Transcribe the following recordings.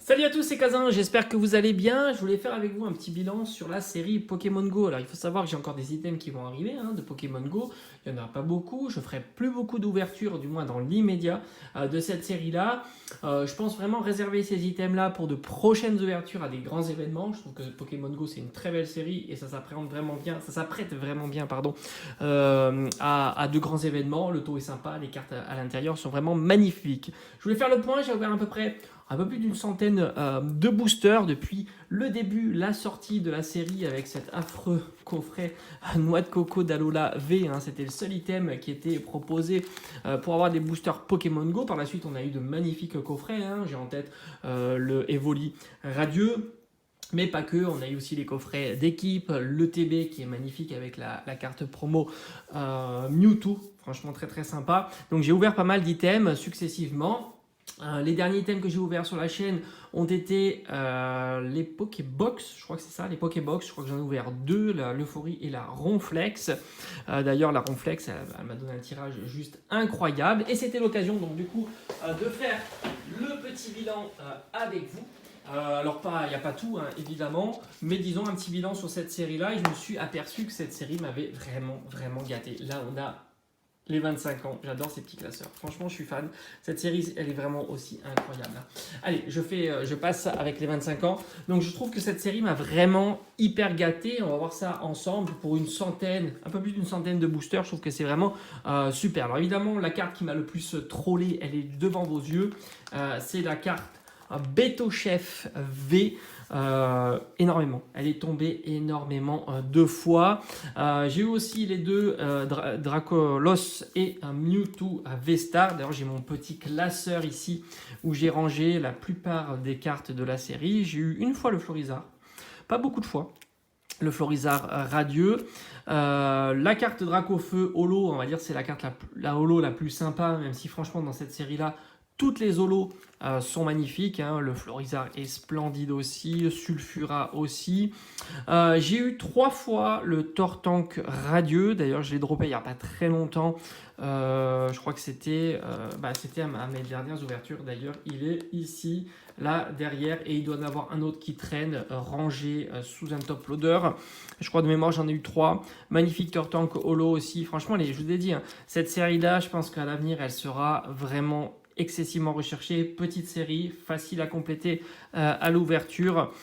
Salut à tous, c'est Kazin, j'espère que vous allez bien. Je voulais faire avec vous un petit bilan sur la série Pokémon Go. Alors il faut savoir que j'ai encore des items qui vont arriver de Pokémon Go. Il n'y en aura pas beaucoup, je ferai plus beaucoup d'ouvertures, du moins dans l'immédiat, de cette série-là. Je pense vraiment réserver ces items-là pour de prochaines ouvertures à des grands événements. Je trouve que Pokémon Go c'est une très belle série et ça s'apprête vraiment bien à de grands événements. Le taux est sympa, les cartes à l'intérieur sont vraiment magnifiques. Je voulais faire le point, j'ai ouvert à peu près un peu plus d'une centaine de boosters depuis le début, la sortie de la série avec cet affreux coffret noix de coco d'Alola V. C'était le seul item qui était proposé pour avoir des boosters Pokémon Go. Par la suite, on a eu de magnifiques coffrets. J'ai en tête le Evoli Radieux. Mais pas que, on a eu aussi les coffrets d'équipe, le TB qui est magnifique avec la carte promo Mewtwo, franchement très très sympa. Donc j'ai ouvert pas mal d'items successivement. Les derniers items que j'ai ouverts sur la chaîne ont été les Pokébox, je crois que c'est ça, les Pokébox, je crois que j'en ai ouvert deux, l'Euphorie et la Ronflex. D'ailleurs, la Ronflex, elle m'a donné un tirage juste incroyable. Et c'était l'occasion donc du coup de faire le petit bilan avec vous. Alors il n'y a pas tout évidemment, mais disons un petit bilan sur cette série-là et je me suis aperçu que cette série m'avait vraiment gâté. Là on a les 25 ans, j'adore ces petits classeurs. Franchement, je suis fan. Cette série, elle est vraiment aussi incroyable. Allez, je passe avec les 25 ans. Donc, je trouve que cette série m'a vraiment hyper gâté. On va voir ça ensemble pour un peu plus d'une centaine de boosters. Je trouve que c'est vraiment super. Alors, évidemment, la carte qui m'a le plus trollé, elle est devant vos yeux. C'est la carte Beto Chef V. Énormément. Elle est tombée énormément deux fois. J'ai eu aussi les deux Dracolos et un Mewtwo V-Star. D'ailleurs, j'ai mon petit classeur ici où j'ai rangé la plupart des cartes de la série. J'ai eu une fois le Florizard, pas beaucoup de fois. Le Florizard radieux. La carte Dracofeu Holo, on va dire, c'est la carte la Holo la plus sympa, même si franchement, dans cette série-là, toutes les holos sont magnifiques. Le Florizard est splendide aussi. Sulfura aussi. J'ai eu 3 fois le Tortank radieux. D'ailleurs, je l'ai droppé il n'y a pas très longtemps. Je crois que c'était à mes dernières ouvertures. D'ailleurs, il est ici, là, derrière. Et il doit y en avoir un autre qui traîne, rangé sous un top loader. Je crois de mémoire, j'en ai eu 3. Magnifique Tortank holo aussi. Franchement, je vous ai dit, cette série-là, je pense qu'à l'avenir, elle sera vraiment excessivement recherchée, petite série, facile à compléter à l'ouverture.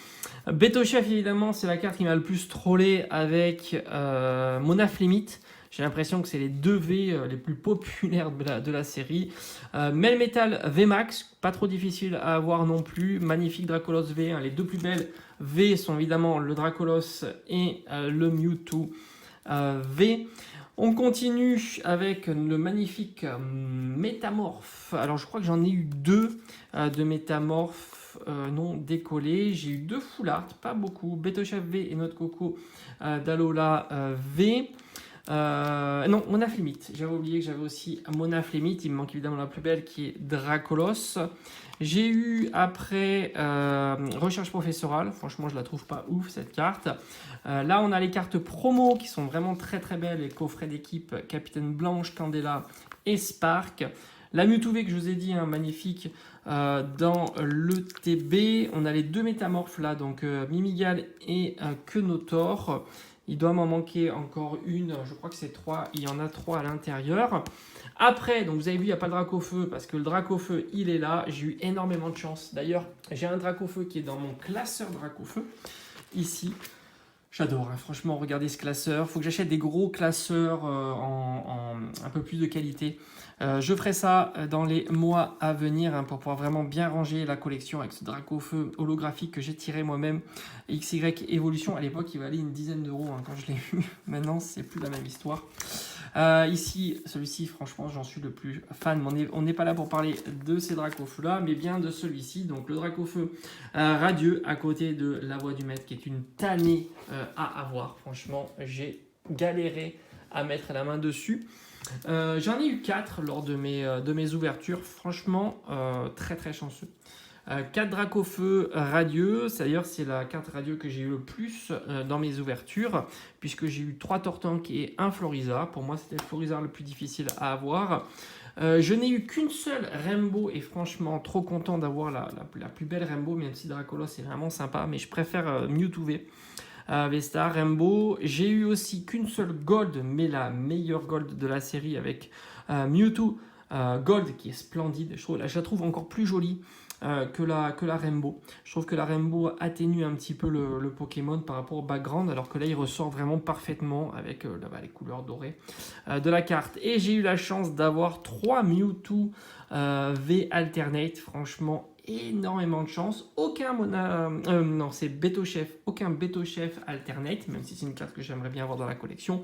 Beto Chef, évidemment, c'est la carte qui m'a le plus trollé avec Monaflemite. J'ai l'impression que c'est les 2 V les plus populaires de la série. Melmetal VMAX, pas trop difficile à avoir non plus. Magnifique Dracolos V. Les 2 plus belles V sont évidemment le Dracolos et le Mewtwo V. On continue avec le magnifique Métamorphe. Alors, je crois que j'en ai eu 2 de Métamorphe non décollés. J'ai eu 2 Full Art, pas beaucoup. Betochef V et Note Coco d'Alola V. Non, Monaflemite. J'avais oublié que j'avais aussi Monaflemite. Il me manque évidemment la plus belle qui est Dracolos. J'ai eu après Recherche Professorale. Franchement, je la trouve pas ouf cette carte. Là, on a les cartes promo qui sont vraiment très belles. Les coffrets d'équipe Capitaine Blanche, Candela et Spark. La Mewtwo V que je vous ai dit, magnifique dans le TB. On a les 2 métamorphes là, donc Mimigal et Kenotor. Il doit m'en manquer encore une, je crois que c'est 3, il y en a 3 à l'intérieur. Après, donc vous avez vu, il n'y a pas de Dracofeu, parce que le Dracofeu, il est là. J'ai eu énormément de chance. D'ailleurs, j'ai un Dracofeu qui est dans mon classeur Dracofeu, ici. J'adore, franchement, regardez ce classeur. Il faut que j'achète des gros classeurs en un peu plus de qualité. Je ferai ça dans les mois à venir pour pouvoir vraiment bien ranger la collection avec ce Dracofeu holographique que j'ai tiré moi-même. XY Evolution, à l'époque, il valait une dizaine d'euros quand je l'ai eu. Maintenant, c'est plus la même histoire. Ici, celui-ci, franchement, j'en suis le plus fan. On n'est pas là pour parler de ces Dracofeux-là, mais bien de celui-ci. Donc, le Dracofeu radieux à côté de la voix du maître, qui est une tannée à avoir. Franchement, j'ai galéré à mettre la main dessus. J'en ai eu 4 lors de mes ouvertures. Franchement, très chanceux. 4 Dracofeu radieux, d'ailleurs c'est la carte radio que j'ai eu le plus dans mes ouvertures, puisque j'ai eu 3 Tortank et un Florizard. Pour moi c'était le Florizard le plus difficile à avoir. Je n'ai eu qu'une seule Rainbow et franchement trop content d'avoir la plus belle Rainbow, même si Dracolos est vraiment sympa, mais je préfère Mewtwo V. Vesta, Rainbow. J'ai eu aussi qu'une seule Gold, mais la meilleure Gold de la série avec Mewtwo Gold qui est splendide. Je la trouve encore plus jolie que la Rainbow. Je trouve que la Rainbow atténue un petit peu le Pokémon par rapport au background, alors que là il ressort vraiment parfaitement avec les couleurs dorées de la carte. Et j'ai eu la chance d'avoir 3 Mewtwo V Alternate, franchement énormément de chance. Non, c'est Beto Chef, aucun Beto Chef Alternate, même si c'est une carte que j'aimerais bien avoir dans la collection.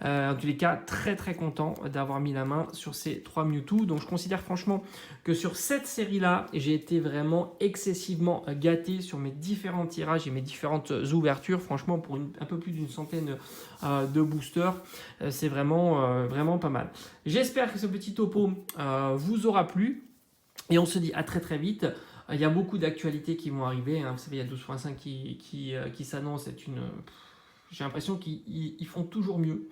En tous les cas, très très content d'avoir mis la main sur ces 3 Mewtwo. Donc je considère franchement que sur cette série-là, j'ai été vraiment excessivement gâté sur mes différents tirages et mes différentes ouvertures. Franchement, pour un peu plus d'une centaine de boosters, c'est vraiment pas mal. J'espère que ce petit topo vous aura plu. Et on se dit à très très vite. Il y a beaucoup d'actualités qui vont arriver. Vous savez, il y a 12.5 qui s'annonce. J'ai l'impression qu'ils font toujours mieux.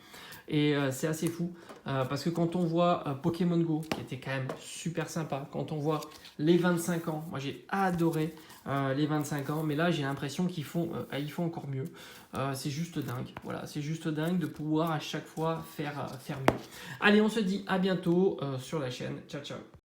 Et c'est assez fou. Parce que quand on voit Pokémon Go, qui était quand même super sympa, quand on voit les 25 ans, moi j'ai adoré les 25 ans, mais là j'ai l'impression qu'ils font encore mieux. C'est juste dingue. Voilà, c'est juste dingue de pouvoir à chaque fois faire mieux. Allez, on se dit à bientôt sur la chaîne. Ciao, ciao.